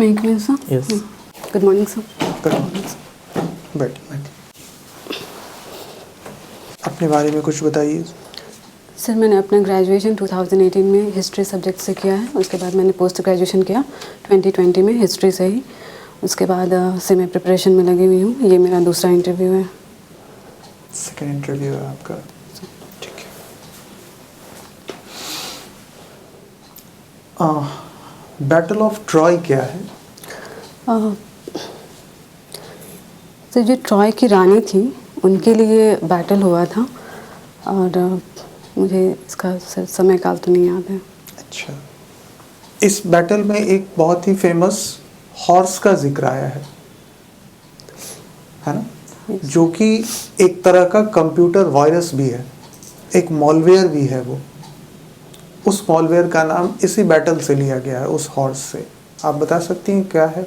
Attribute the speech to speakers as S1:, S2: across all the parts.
S1: May I come in, sir?
S2: Yes.
S1: Good morning, sir.
S2: Good morning. बैठिए। अपने बारे में कुछ बताइए।
S1: सर मैंने अपना ग्रेजुएशन 2018 में हिस्ट्री सब्जेक्ट से किया है। उसके बाद मैंने पोस्ट ग्रेजुएशन किया 2020 में हिस्ट्री से ही। उसके बाद से मैं प्रिपरेशन में लगी हुई हूँ। ये मेरा दूसरा इंटरव्यू है।
S2: सेकेंड इंटरव्यू है आपका, ठीक है। बैटल ऑफ ट्रॉय क्या है?
S1: सर जो ट्रॉय की रानी थी उनके लिए बैटल हुआ था और मुझे इसका समय काल तो नहीं याद है।
S2: अच्छा, इस बैटल में एक बहुत ही फेमस हॉर्स का जिक्र आया है ना? जो कि एक तरह का कंप्यूटर वायरस भी है, एक मॉलवेयर भी है। वो उस मॉलवेयर का नाम इसी बैटल से लिया गया है, उस हॉर्स से। आप बता सकती हैं क्या है?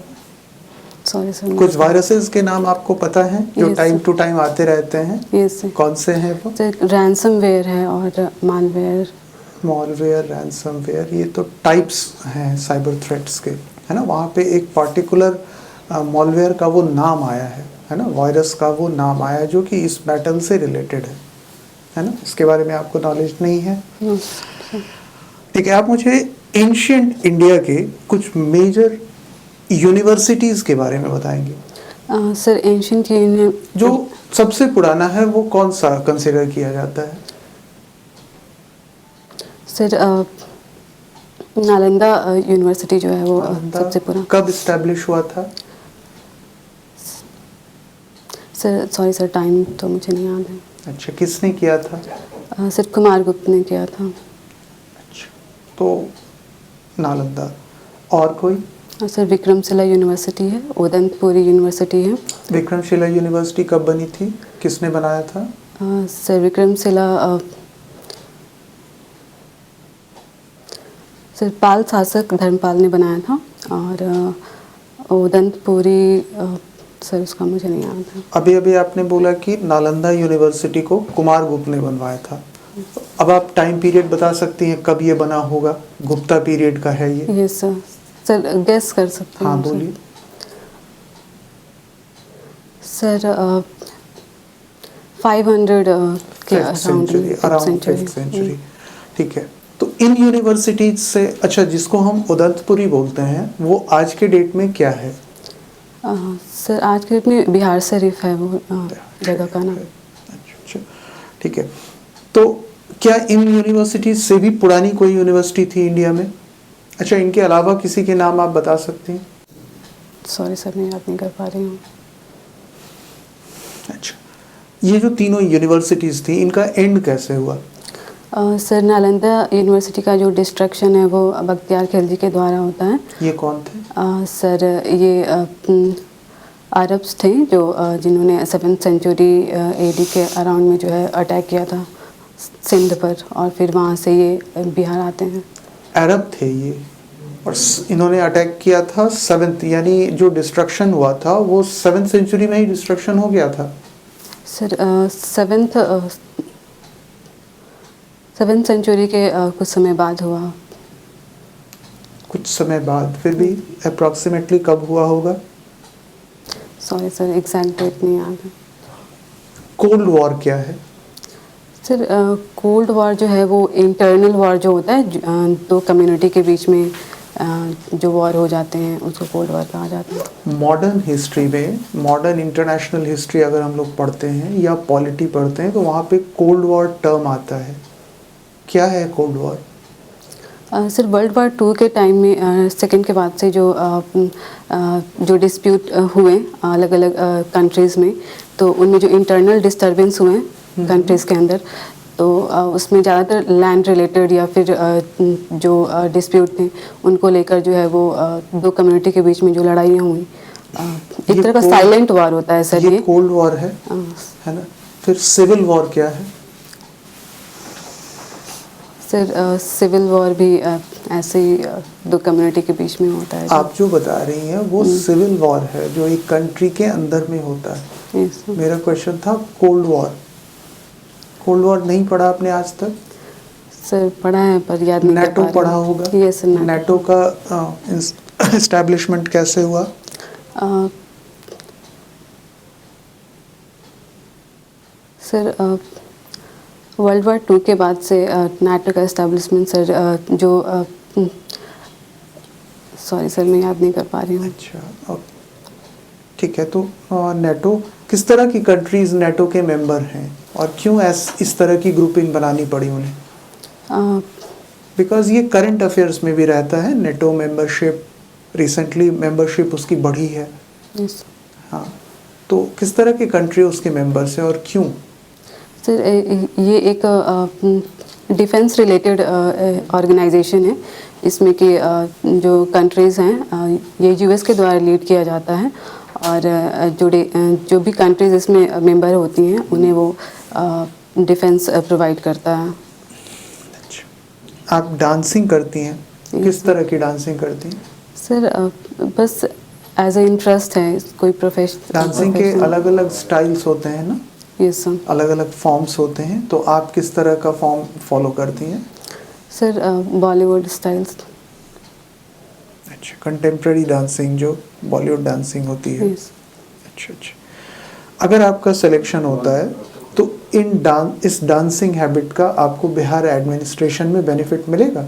S1: सॉरी सर,
S2: कुछ वायरसेस के नाम आपको पता हैं जो टाइम टू टाइम आते रहते हैं?
S1: Yes sir.
S2: कौन से हैं वो?
S1: रैंसमवेयर है और मालवेयर।
S2: मॉलवेयर, रैंसमवेयर, ये तो टाइप्स हैं साइबर थ्रेट्स के, है ना? वहाँ पे एक पर्टिकुलर मॉलवेयर का वो नाम आया है ना? वायरस का वो नाम आया जो कि इस बैटल से रिलेटेड है ना? इसके बारे में आपको नॉलेज नहीं है? ठीक है। आप मुझे एंशिएंट इंडिया के कुछ मेजर यूनिवर्सिटीज़ के बारे में बताएंगे?
S1: सर एंशिएंट
S2: जो सबसे पुराना है वो कौन सा कंसिडर किया जाता है?
S1: सर नालंदा यूनिवर्सिटी जो है वो सबसे पुराना।
S2: कब इस्टेब्लिश हुआ था?
S1: सर सॉरी सर, टाइम तो मुझे नहीं याद है।
S2: अच्छा, किसने किया था?
S1: सर कुमारगुप्त ने किया था।
S2: अच्छा, तो नालंदा। और कोई?
S1: सर विक्रमशिला यूनिवर्सिटी है, उदयपुरी यूनिवर्सिटी है।
S2: विक्रमशिला यूनिवर्सिटी कब बनी थी? किसने बनाया था?
S1: सर विक्रमशिला सर पाल शासक धर्मपाल ने बनाया था और उदयपुरी सर उसका मुझे नहीं याद है।
S2: अभी अभी आपने बोला कि नालंदा यूनिवर्सिटी को कुमारगुप्त ने बनवाया था। अब आप टाइम पीरियड बता सकती हैं कब ये बना होगा? गुप्ता पीरियड का है ये?
S1: Yes sir. सर गेस कर सकते हैं?
S2: हाँ बोलिए।
S1: सर 500 के
S2: अराउंड 5th सेंचुरी। ठीक है। तो इन यूनिवर्सिटीज से, अच्छा, जिसको हम उदयपुरी बोलते हैं वो आज के डेट में क्या है?
S1: सर आज के डेट में बिहार शरीफ है वो जगह का नाम।
S2: अच्छा, ठीक है। तो क्या इन यूनिवर्सिटीज से भी पुरानी कोई यूनिवर्सिटी थी इंडिया में? अच्छा, इनके अलावा किसी के नाम आप बता सकते हैं?
S1: सॉरी सर, मैं याद नहीं कर पा रही हूँ।
S2: अच्छा, ये जो तीनों यूनिवर्सिटीज थी इनका एंड कैसे हुआ?
S1: सर नालंदा यूनिवर्सिटी का जो डिस्ट्रक्शन है वो बख्तियार खिलजी के द्वारा होता है।
S2: ये कौन थे?
S1: सर ये अरब्स थे जो जिन्होंने 7th सेंचुरी AD के अराउंड में जो है अटैक किया था सिंध पर, और फिर वहाँ से ये बिहार आते हैं।
S2: अरब थे ये, और इन्होंने अटैक किया था 7th, यानी जो डिस्ट्रक्शन हुआ था वो 7th सेंचुरी में ही डिस्ट्रक्शन हो गया था? सर
S1: 7th सेंचुरी के कुछ समय बाद हुआ।
S2: कुछ समय बाद, फिर भी अप्रॉक्सीमेटली कब हुआ होगा?
S1: सॉरी सर, एग्जैक्ट डेट नहीं याद है।
S2: कोल्ड वॉर क्या है?
S1: सर कोल्ड वॉर जो है वो इंटरनल वॉर जो होता है, दो कम्युनिटी के बीच में जो वॉर हो जाते हैं उसको कोल्ड वॉर कहा जाता है।
S2: मॉडर्न हिस्ट्री में, मॉडर्न इंटरनेशनल हिस्ट्री अगर हम लोग पढ़ते हैं या पॉलिटी पढ़ते हैं तो वहाँ पे कोल्ड वॉर टर्म आता है। क्या है cold war?
S1: Sir world war 2 के टाइम में सेकेंड के बाद से जो डिस्प्यूट हुए अलग अलग कंट्रीज़ में, तो उनमें जो इंटरनल डिस्टर्बेंस हुए कंट्रीज़ के अंदर, तो उसमें ज़्यादातर लैंड रिलेटेड या फिर जो डिस्प्यूट थे उनको लेकर जो है वो दो कम्युनिटी के बीच में जो लड़ाइयाँ हुई, एक तरह का साइलेंट वॉर होता है सर। ये
S2: कोल्ड वॉर है ना? फिर सिविल वॉर क्या है?
S1: सर सिविल वॉर भी ऐसे ही दो कम्युनिटी के बीच में होता है।
S2: आप जो बता रही हैं वो सिविल वॉर है जो एक कंट्री के अंदर में होता है। मेरा क्वेश्चन था कोल्ड वॉर। कोल्ड वॉर नहीं पढ़ा आपने आज तक?
S1: सर पढ़ा है पर याद नहीं।
S2: नेटो पढ़ा होगा?
S1: Yes sir.
S2: नेटो का एस्टैब्लिशमेंट कैसे हुआ?
S1: सर वर्ल्ड वार टू के बाद से नाटो का एस्टेब्लिशमेंट सर जो सॉरी सर मैं याद नहीं कर पा रही हूँ।
S2: अच्छा ठीक है। तो नेटो किस तरह की कंट्रीज नेटो के मेंबर हैं और क्यों इस तरह की ग्रुपिंग बनानी पड़ी उन्हें? बिकॉज ये करंट अफेयर्स में भी रहता है, नेटो मेंबरशिप रिसेंटली मेंबरशिप उसकी बढ़ी है।
S1: yes.
S2: हाँ, तो किस तरह की कंट्री उसके मेंबर्स हैं और क्यों?
S1: सर ये एक डिफेंस रिलेटेड ऑर्गेनाइजेशन है। इसमें कि जो कंट्रीज़ हैं ये यूएस के द्वारा लीड किया जाता है और जो भी कंट्रीज़ इसमें मेंबर होती हैं उन्हें वो डिफेंस प्रोवाइड करता है।
S2: अच्छा, आप डांसिंग करती हैं, किस तरह की डांसिंग करती हैं?
S1: सर बस एज ए इंटरेस्ट है, कोई प्रोफेशन।
S2: डांसिंग के अलग अलग स्टाइल्स होते हैं ना?
S1: Yes sir.
S2: अलग अलग फॉर्म्स होते हैं, तो आप किस तरह का फॉर्म फॉलो करती हैं?
S1: Sir Bollywood styles.
S2: अच्छा, कंटेम्प्रेरी डांसिंग जो बॉलीवुड डांसिंग होती है।
S1: यस।
S2: अच्छा अच्छा। अगर आपका सिलेक्शन होता है तो इस डांसिंग हैबिट का आपको बिहार एडमिनिस्ट्रेशन में बेनिफिट मिलेगा?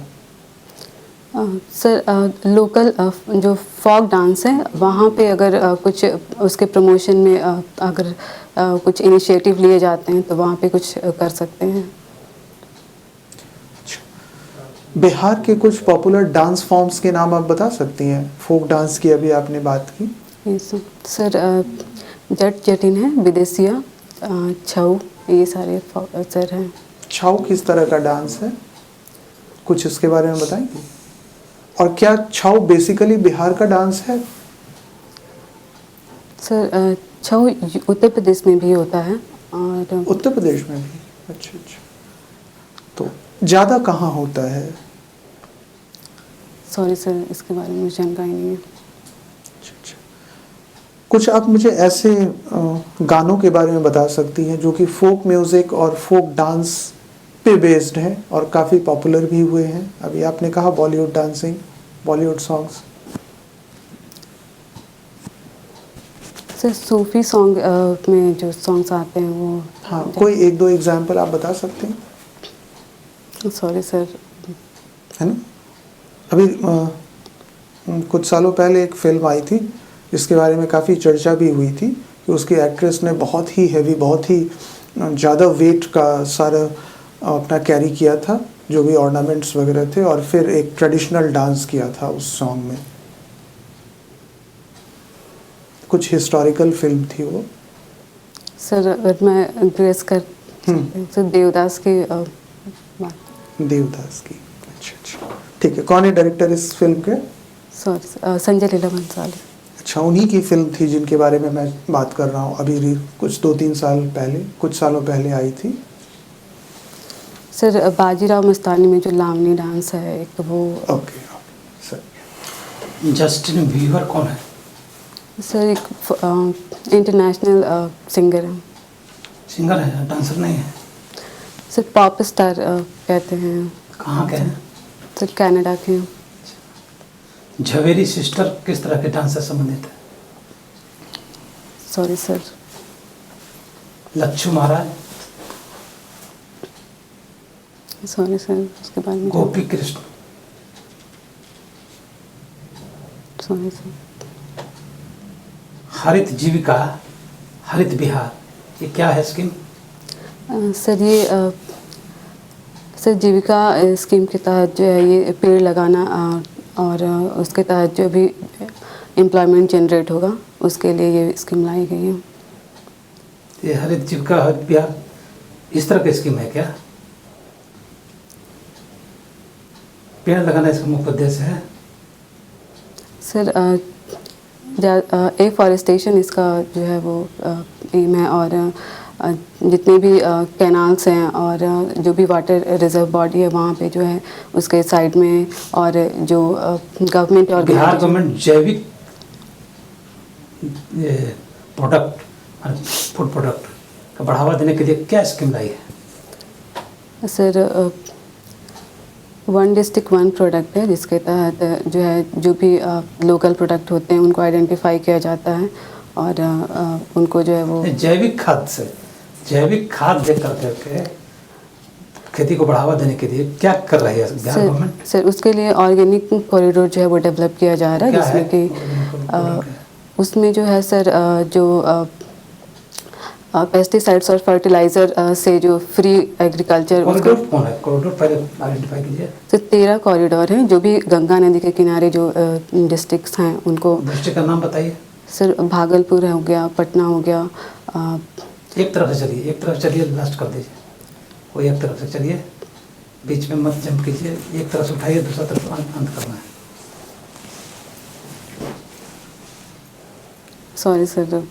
S1: सर लोकल जो फोक डांस है वहाँ पे अगर कुछ उसके प्रमोशन में अगर कुछ इनिशिएटिव लिए जाते हैं तो वहाँ पे कुछ कर सकते हैं।
S2: बिहार के कुछ पॉपुलर डांस फॉर्म्स के नाम आप बता सकती हैं? फोक डांस की अभी आपने बात की।
S1: यस सर, जट जटिन है, विदेशिया, छऊ, ये सारे सर हैं।
S2: छाऊ किस तरह का डांस है, कुछ इसके बारे में बताएंगे? और क्या छाऊ बेसिकली बिहार का डांस है?
S1: सर छऊ उत्तर प्रदेश में भी होता है और
S2: उत्तर प्रदेश में भी? अच्छा अच्छा। तो ज़्यादा कहाँ होता है?
S1: सॉरी सर, इसके बारे में मुझे जानकारी नहीं है।
S2: अच्छा। कुछ आप मुझे ऐसे गानों के बारे में बता सकती हैं जो कि फोक म्यूज़िक और फोक डांस पे बेस्ड हैं और काफ़ी पॉपुलर भी हुए हैं? अभी आपने कहा Bollywood dancing, Bollywood songs.
S1: Sir सूफी सॉन्ग में जो सॉन्ग्स आते हैं वो।
S2: हाँ, कोई एक दो एग्जाम्पल आप बता सकते हैं?
S1: Sorry sir.
S2: है ना, अभी कुछ सालों पहले एक फिल्म आई थी जिसके बारे में काफ़ी चर्चा भी हुई थी कि उसकी एक्ट्रेस ने बहुत ही हैवी, बहुत ही ज़्यादा वेट का सारा अपना कैरी किया था, जो भी ऑर्नामेंट्स वगैरह थे, और फिर एक ट्रेडिशनल डांस किया था उस सॉन्ग में। कुछ हिस्टोरिकल फिल्म थी वो।
S1: सर अगर मैं गेस कर सर देवदास की बात।
S2: देवदास की? अच्छा अच्छा, ठीक है। कौन है डायरेक्टर इस फिल्म के?
S1: सॉरी संजय लीला भंसाली।
S2: अच्छा, उन्हीं की फिल्म थी जिनके बारे में मैं बात कर रहा हूँ। अभी कुछ 2-3 साल पहले, कुछ सालों पहले आई थी।
S1: सर बाजीराव मस्तानी में जो लावनी डांस है एक, वो।
S2: Okay sir.
S3: जस्टिन बीबर कौन है?
S1: सर एक इंटरनेशनल सिंगर है।
S3: सिंगर है, डांसर नहीं है?
S1: सर पॉप स्टार कहते हैं।
S3: कहाँ के हैं?
S1: सर कनाडा के हैं।
S3: झवेरी सिस्टर किस तरह के डांस से संबंधित है?
S1: Sorry sir.
S3: Lachhu Maharaj?
S1: Sorry sir, उसके बारे में।
S3: गोपी कृष्ण?
S1: Sorry sir.
S3: हरित जीविका, हरित बिहार, ये क्या है स्कीम?
S1: सर ये सर जीविका स्कीम के तहत जो है ये पेड़ लगाना और उसके तहत जो भी एम्प्लॉयमेंट जनरेट होगा उसके लिए ये स्कीम लाई गई है।
S3: ये हरित जीविका, हरित बिहार इस तरह की स्कीम है क्या? पेड़ लगाना इसका मुख्य उद्देश्य है?
S1: सर एफॉरेस्टेशन इसका जो है वो एम है, और जितने भी कैनाल्स हैं और जो भी वाटर रिजर्व बॉडी है वहाँ पे जो है उसके साइड में, और जो गवर्नमेंट और
S3: बिहार गवर्नमेंट जैविक प्रोडक्ट, फूड प्रोडक्ट का बढ़ावा देने के लिए क्या स्कीम लाई है?
S1: Sir one district one product है, जिसके तहत जो है जो भी लोकल प्रोडक्ट होते हैं उनको आइडेंटिफाई किया जाता है और उनको जो है वो
S3: जैविक खाद से, जैविक खाद दे करके खेती को बढ़ावा देने के लिए क्या कर रही है बिहार गवर्नमेंट?
S1: सर उसके लिए ऑर्गेनिक कॉरिडोर जो है वो डेवलप किया जा रहा है, जिसमें कि उसमें जो है सर जो पेस्टिसाइड्स और फर्टिलाइज़र से जो फ्री एग्रीकल्चर
S3: कॉरिडोर कौन है? कॉरिडोर पहले आइडेंटिफाई कीजिए।
S1: तो 13 कॉरिडोर हैं जो भी गंगा नदी के किनारे जो डिस्ट्रिक्ट्स हैं उनको।
S3: डिस्ट्रिक्ट का नाम बताइए।
S1: सर भागलपुर हो गया, पटना हो गया।
S3: एक तरफ से चलिए, एक तरफ चलिए, लास्ट कर दीजिए। कोई एक तरफ से चलिए, बीच में मत जंप कीजिए, एक तरफ से उठाइए, दूसरा तरफ अंत करना है।
S1: सॉरी सर,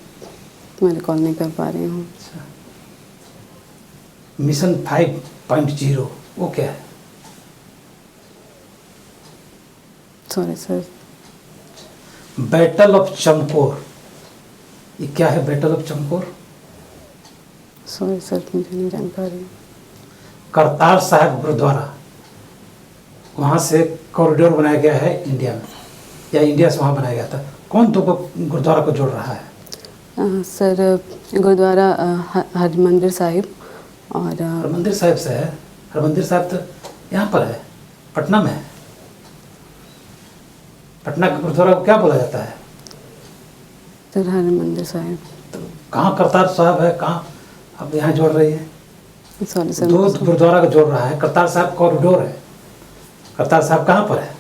S1: मैं रिकॉल नहीं कर पा रही हूँ।
S3: मिशन 5.0 वो क्या है?
S1: Sorry sir.
S3: बैटल ऑफ चमकोर, ये क्या है बैटल ऑफ चमकोर?
S1: सॉरी सर, मुझे नहीं जान पा रही।
S3: करतार साहिब गुरुद्वारा, वहाँ से कॉरिडोर बनाया गया है इंडिया में, या इंडिया से वहाँ बनाया गया था। कौन दो गुरुद्वारा को जोड़ रहा है?
S1: सर गुरुद्वारा हरमंदिर साहिब और
S3: हरमंदिर साहिब से है। हरमंदिर साहिब तो यहाँ पर है, पटना में है। पटना के गुरुद्वारा को क्या बोला जाता है?
S1: सर हरमंदिर साहिब।
S3: तो कहाँ करतार साहिब है, कहाँ अब यहाँ जोड़ रही है?
S1: Sorry sir.
S3: दो गुरुद्वारा को जोड़ रहा है। करतार साहिब कॉरिडोर है। करतार साहिब कहाँ पर है?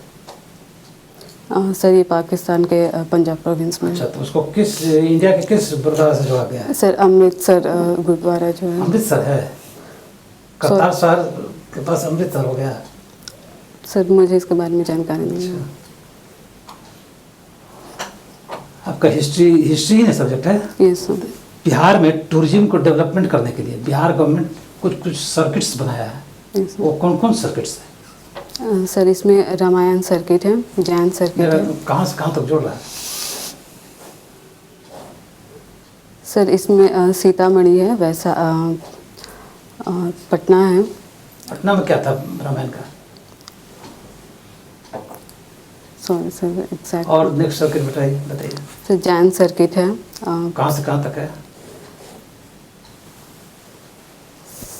S1: सर ये पाकिस्तान के पंजाब प्रोविंस में।
S3: अच्छा, तो उसको किस इंडिया के किस गुरुद्वारा से जोड़ा गया है?
S1: सर अमृतसर गुरुद्वारा जो है।
S3: अमृतसर है। करतार साहिब के पास अमृतसर हो गया।
S1: सर मुझे इसके बारे में जानकारी नहीं है।
S3: आपका हिस्ट्री ही ना सब्जेक्ट है?
S1: Yes sir.
S3: बिहार में टूरिज्म को डेवलपमेंट करने के लिए बिहार गवर्नमेंट कुछ सर्किट्स बनाया है।
S1: यस
S3: वो कौन कौन सर्किट्स है?
S1: सर इसमें रामायण सर्किट है, जैन सर्किट है।
S3: कहाँ से कहाँ तक जोड़ रहा है?
S1: सर इसमें सीतामढ़ी है, वैसा पटना है।
S3: पटना में क्या था रामायण का?
S1: Sorry sir exact.
S3: और नेक्स्ट सर्किट बताइए।
S1: सर जैन सर्किट है।
S3: कहाँ से कहाँ तक है?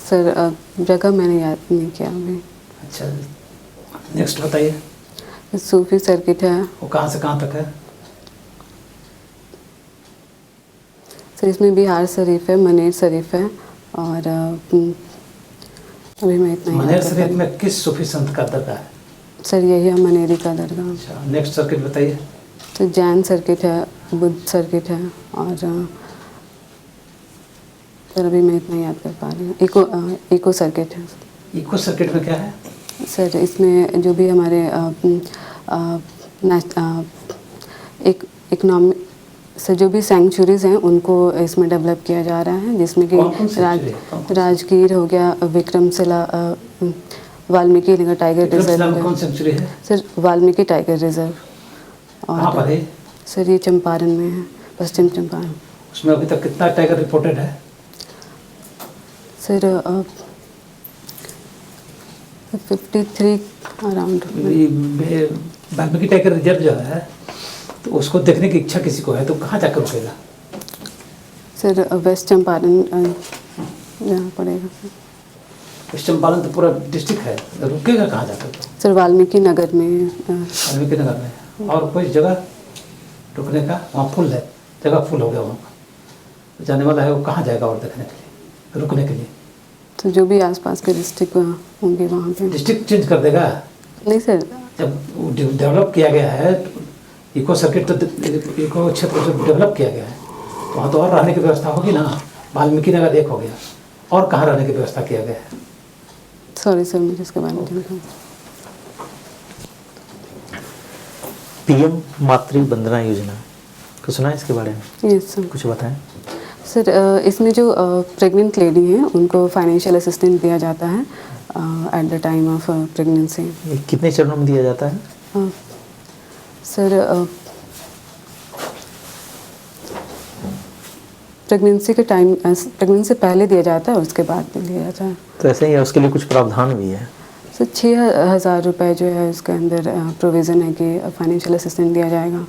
S1: सर जगह मैंने याद नहीं किया अभी।
S3: अच्छा, नेक्स्ट बताइए।
S1: सूफी सर्किट है।
S3: वो कहाँ से कहाँ तक है?
S1: सर इसमें बिहार शरीफ है, मनेर शरीफ है और अभी मैं इतना
S3: मनेर शरीफ में किस सूफी संत का दरगाह है?
S1: सर यही है मनेरी का दरगाह।
S3: अच्छा, नेक्स्ट सर्किट बताइए।
S1: तो जैन सर्किट है, बुद्ध सर्किट है और सर अभी मैं इतना याद कर पा रही हूँ। इको सर्किट है।
S3: इको सर्किट में क्या है?
S1: सर इसमें जो भी हमारे इकोनॉमिक सर जो भी सेंचुरीज़ हैं उनको इसमें डेवलप किया जा रहा है, जिसमें कि राजगीर हो गया, विक्रमशिला, वाल्मीकि नगर टाइगर रिजर्व।
S3: कौन सेंचुरी है?
S1: Sir Valmiki tiger reserve.
S3: कहाँ पर है?
S1: सर ये चंपारण में है, पश्चिम चंपारण।
S3: उसमें अभी तक कितना टाइगर रिपोर्टेड है?
S1: Sir 53 around.
S3: Valmiki tiger reserve जो है तो उसको देखने की इच्छा किसी को है तो कहाँ जाकर रुकेगा?
S1: सर वेस्ट चंपारण जाना पड़ेगा।
S3: वेस्ट चंपारण तो पूरा डिस्ट्रिक्ट है, रुकेगा कहाँ जाकर?
S1: सर वाल्मीकि नगर में।
S3: वाल्मीकि नगर में। और कोई जगह रुकने का? वहाँ फुल है, जगह फुल हो गया वहाँ का। जाने वाला है वो कहाँ जाएगा और देखने के लिए, रुकने के लिए?
S1: तो जो भी आसपास के डिस्ट्रिक्ट होंगे वहाँ पे।
S3: डिस्ट्रिक्ट चेंज कर देगा?
S1: नहीं सर।
S3: जब डेवलप किया गया है इको सर्किट, तो इको क्षेत्र जब डेवलप किया गया है तो वहाँ तो और रहने की व्यवस्था होगी ना। वाल्मीकि नगर एक हो गया, और कहाँ रहने की व्यवस्था किया गया है?
S1: सॉरी सर, मुझे इसके बारे में जानकारी।
S4: पीएम मातृ वंदना योजना को सुना है इसके बारे में?
S1: Yes sir.
S4: कुछ बताएं
S1: सर इसमें जो प्रेग्नेंट लेडी हैं उनको फाइनेंशियल असिस्टेंस दिया जाता है at the time of pregnancy.
S4: ये कितने चरणों में दिया जाता है?
S1: सर प्रेगनेंसी के टाइम, प्रेगनेंसी से पहले दिया जाता है और उसके बाद भी दिया जाता है।
S4: तो ऐसे ही है, उसके लिए कुछ प्रावधान भी है?
S1: सर 6,000 रुपये जो है उसके अंदर प्रोविज़न है कि फाइनेंशियल असिस्टेंस दिया जाएगा।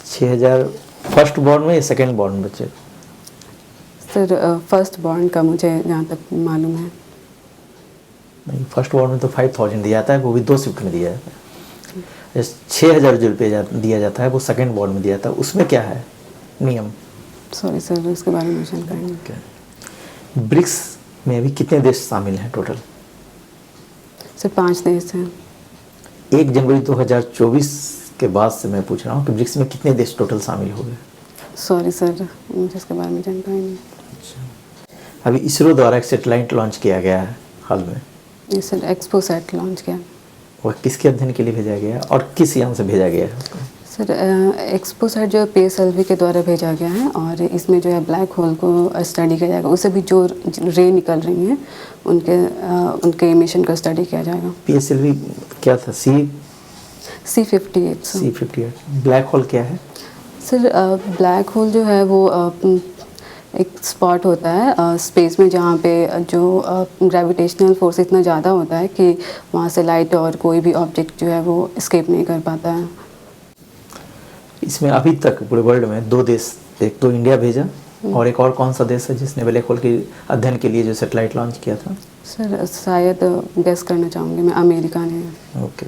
S4: 6,000 फर्स्ट बॉर्न में या सेकेंड बॉर्न बच्चे?
S1: सर फर्स्ट बॉर्न का मुझे जहाँ तक मालूम है।
S4: नहीं, फर्स्ट बॉर्न में तो 5,000 दिया जाता है, वो भी 2 शिफ्ट में दिया जाता है। 6,000 जो रुपये दिया जाता है वो सेकेंड बॉर्न में दिया जाता है, उसमें क्या है नियम?
S1: सॉरी सर, उसके बारे में जानकारी नहीं।
S4: ब्रिक्स में अभी कितने देश शामिल हैं टोटल?
S1: सर 5 देश हैं।
S4: 1 जनवरी 2024 के बाद से मैं पूछ रहा हूँ कि ब्रिक्स में कितने देश टोटल शामिल हो गए?
S1: सॉरी सर, मुझे इसके बारे में जानकारी नहीं।
S4: अभी इसरो द्वारा एक सैटेलाइट लॉन्च किया गया है हाल में।
S1: ये सर एक्सपोसैट लॉन्च किया।
S4: वह किसके अध्ययन के लिए भेजा गया है और किस यान से भेजा गया है उसको?
S1: सर एक्सपोसैट जो PSLV के द्वारा भेजा गया है और इसमें जो है ब्लैक होल को स्टडी किया जाएगा, उससे भी जो रे निकल रही हैं उनके इमिशन का स्टडी किया जाएगा।
S4: PSLV क्या था?
S1: C58 sir.
S4: C58। Black hole क्या है?
S1: सर ब्लैक होल जो है वो एक स्पॉट होता है स्पेस में जहाँ पे जो ग्रेविटेशनल फोर्स इतना ज़्यादा होता है कि वहाँ से लाइट और कोई भी ऑब्जेक्ट जो है वो एस्केप नहीं कर पाता है।
S4: इसमें अभी तक पूरे वर्ल्ड में 2 देश, एक तो इंडिया भेजा और एक और कौन सा देश है जिसने ब्लैक होल के अध्ययन के लिए जो सैटेलाइट लॉन्च किया था?
S1: सर शायद गेस करना चाहूँगी मैं, अमेरिका ने।
S4: ओके।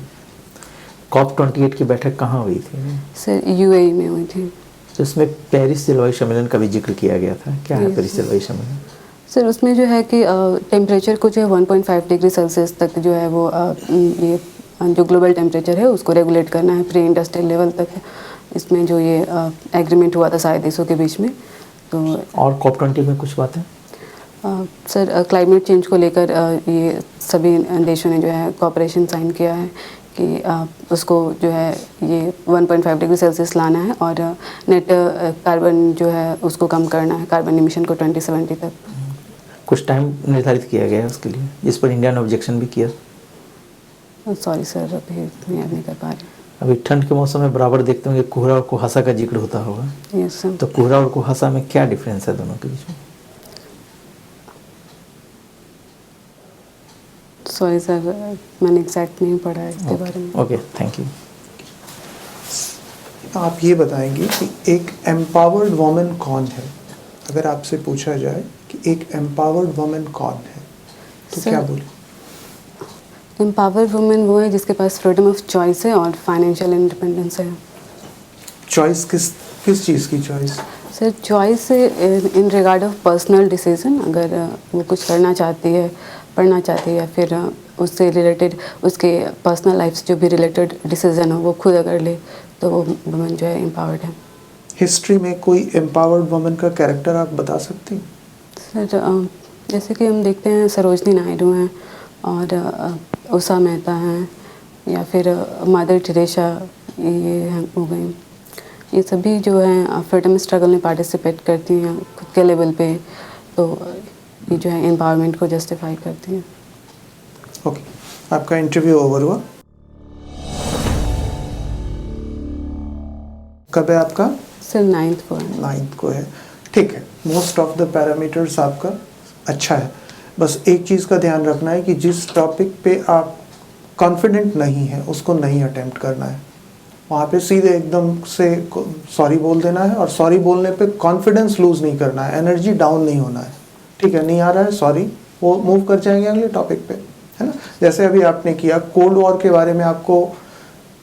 S4: COP28 की बैठक कहाँ हुई थी?
S1: सर UAE में हुई थी।
S4: तो इसमें पेरिस जलवायु सम्मेलन का भी जिक्र किया गया था, क्या है पेरिस जलवायु सम्मेलन?
S1: सर उसमें जो है कि टेम्परेचर को जो है 1.5 डिग्री सेल्सियस तक जो है वो ये जो ग्लोबल टेम्परेचर है उसको रेगुलेट करना है प्री इंडस्ट्रियल लेवल तक। इसमें जो ये एग्रीमेंट हुआ था सारे देशों के बीच में। तो
S4: और COP20 में कुछ बातें?
S1: सर क्लाइमेट चेंज को लेकर ये सभी देशों ने जो है कॉपरेशन साइन किया है कि उसको जो है ये 1.5 डिग्री सेल्सियस लाना है और नेट कार्बन जो है उसको कम करना है, कार्बन इमिशन को 2070 तक।
S4: कुछ टाइम निर्धारित किया गया है उसके लिए, जिस पर इंडिया ने ऑब्जेक्शन भी किया।
S1: सॉरी सर, अभी याद नहीं कर पा रही।
S4: अभी ठंड के मौसम में बराबर देखते होंगे कोहरा और कुहासा का जिक्र होता होगा।
S1: Yes sir.
S4: तो कोहरा और कुहासा में क्या डिफरेंस है दोनों के बीच में?
S1: सॉरी सर, मैंने एग्जैक्ट नहीं पढ़ा है इसके बारे में।
S4: Okay, thank you.
S2: आप ये बताएंगे कि एक एम्पावर्ड वुमन कौन है? अगर आपसे पूछा जाए कि एक एम्पावर्ड वुमन कौन है तो
S1: सर,
S2: क्या बोले?
S1: एम्पावर्ड वुमेन वो है जिसके पास फ्रीडम ऑफ चॉइस है और फाइनेंशियल इंडिपेंडेंस है।
S2: चॉइस किस चीज़ की choice?
S1: Sir choice in regard of personal decision, अगर वो कुछ करना चाहती है, पढ़ना चाहती है या फिर उससे रिलेटेड उसके पर्सनल लाइफ से जो भी रिलेटेड डिसीजन हो वो खुद अगर ले तो वो वुमेन जो है एम्पावर्ड है।
S2: हिस्ट्री में कोई एम्पावर्ड वुमन का कैरेक्टर आप बता सकती हैं?
S1: सर जैसे कि हम देखते हैं सरोजनी नायडू हैं और उषा मेहता हैं या फिर मदर टेरेसा, ये हो गई। ये सभी जो हैं फ्रीडम स्ट्रगल में पार्टिसिपेट करती हैं खुद के लेवल पे, तो ये जो है एम्पावरमेंट को जस्टिफाई करती हैं।
S2: ओके, आपका इंटरव्यू ओवर हुआ। कब है आपका?
S1: सर 9th को है।
S2: 9th को है, ठीक है। मोस्ट ऑफ द पैरामीटर्स आपका अच्छा है। बस एक चीज़ का ध्यान रखना है कि जिस टॉपिक पे आप कॉन्फिडेंट नहीं है उसको नहीं अटेम्प्ट करना है। वहाँ पे सीधे एकदम से सॉरी बोल देना है और सॉरी बोलने पे कॉन्फिडेंस लूज़ नहीं करना है, एनर्जी डाउन नहीं होना है। ठीक है, नहीं आ रहा है सॉरी, वो मूव कर जाएंगे अगले टॉपिक पे, है ना। जैसे अभी आपने किया, कोल्ड वॉर के बारे में आपको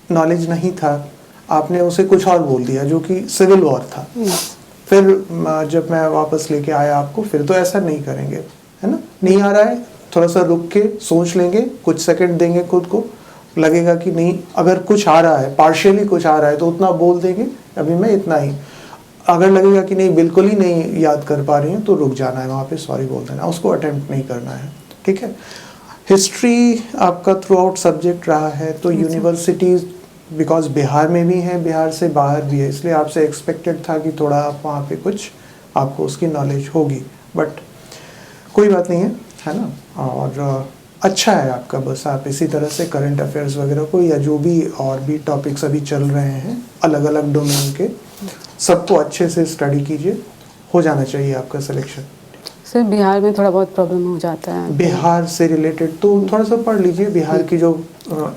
S2: नॉलेज नहीं था, आपने उसे कुछ और बोल दिया जो कि सिविल वॉर था। फिर जब मैं वापस लेके आया आपको, फिर तो ऐसा नहीं करेंगे, है ना। नहीं आ रहा है, थोड़ा सा रुक के सोच लेंगे, कुछ सेकंड देंगे खुद को, लगेगा कि नहीं, अगर कुछ आ रहा है, पार्शियली कुछ आ रहा है तो उतना बोल देंगे, अभी मैं इतना ही। अगर लगेगा कि नहीं, बिल्कुल ही नहीं याद कर पा रही हूँ, तो रुक जाना है, वहाँ पे सॉरी बोल देना, उसको अटेम्प्ट नहीं करना है। ठीक है। हिस्ट्री आपका थ्रू आउट सब्जेक्ट रहा है, तो यूनिवर्सिटीज़ बिकॉज बिहार में भी है, बिहार से बाहर भी है, इसलिए आपसे एक्सपेक्टेड था कि थोड़ा आप वहाँ पे कुछ आपको उसकी नॉलेज होगी, बट कोई बात नहीं है ना। और अच्छा है आपका, बस आप इसी तरह से करंट अफेयर्स वगैरह को या जो भी और भी टॉपिक्स अभी चल रहे हैं अलग अलग डोमेन के, सबको अच्छे से स्टडी कीजिए, हो जाना चाहिए आपका सिलेक्शन।
S1: सर बिहार में थोड़ा बहुत प्रॉब्लम हो जाता है।
S2: बिहार से रिलेटेड तो थोड़ा सा पढ़ लीजिए बिहार की जो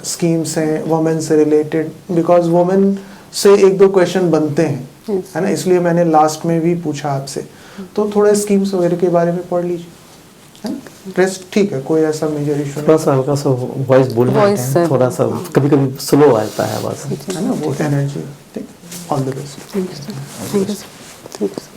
S2: स्कीम्स हैं वुमेन से रिलेटेड, बिकॉज वुमेन से एक दो क्वेश्चन बनते हैं,
S1: Yes.
S2: है ना, इसलिए मैंने लास्ट में भी पूछा आपसे। तो थोड़ा स्कीम्स वगैरह के बारे में पढ़ लीजिए, है ना, रेस्ट ठीक है, कोई ऐसा मेजर इशू
S4: थोड़ा सा हल्का सा वॉइस बोलने का
S1: Voice,
S4: time
S1: sir.
S4: थोड़ा सा कभी कभी स्लो आता है बस।
S2: है ना, वो एनर्जी। ठीक, all the best.
S1: Thank you sir, thank you sir, thank you sir.